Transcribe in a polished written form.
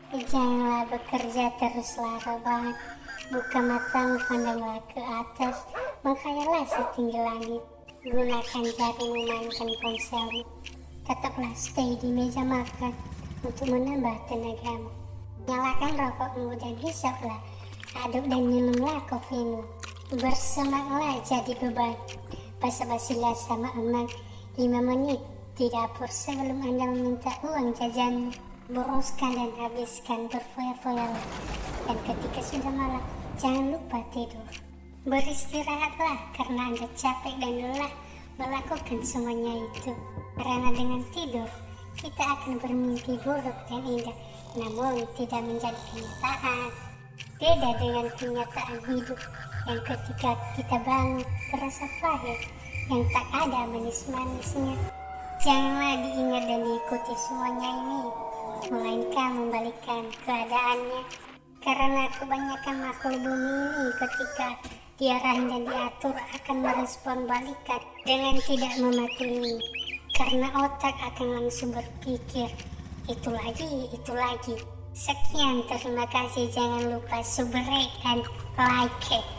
Janganlah bekerja teruslah rebahan. Buka matamu, pandanglah ke atas, mengkhayalah setinggi langit. Gunakan jarimu, mainkan ponselmu. Tetaplah stay di meja makan untuk menambah tenagamu. Nyalakan rokokmu dan hisaplah, aduk dan minumlah kopimu. Bersemangatlah jadi beban. Basa-basilah sama emak 5 menit di dapur sebelum Anda meminta uang jajanmu. Boroskan dan habiskan, berfoya-foyalah. Dan ketika sudah malam, jangan lupa tidur. Beristirahatlah karena Anda capek dan lelah melakukan semuanya itu. Karena dengan tidur, kita akan bermimpi buruk dan indah, namun tidak menjadi kenyataan. Beda dengan kenyataan hidup yang ketika kita bangun terasa pahit, yang tak ada manis-manisnya. Janganlah diingat dan diikuti semuanya ini, melainkan membalikkan keadaannya. Karena kebanyakan makhluk bumi ini ketika diarahin dan diatur akan merespon balikan dengan tidak mematuhi. Karena otak akan langsung berpikir, itu lagi. Sekian, terima kasih. Jangan lupa subscribe dan like.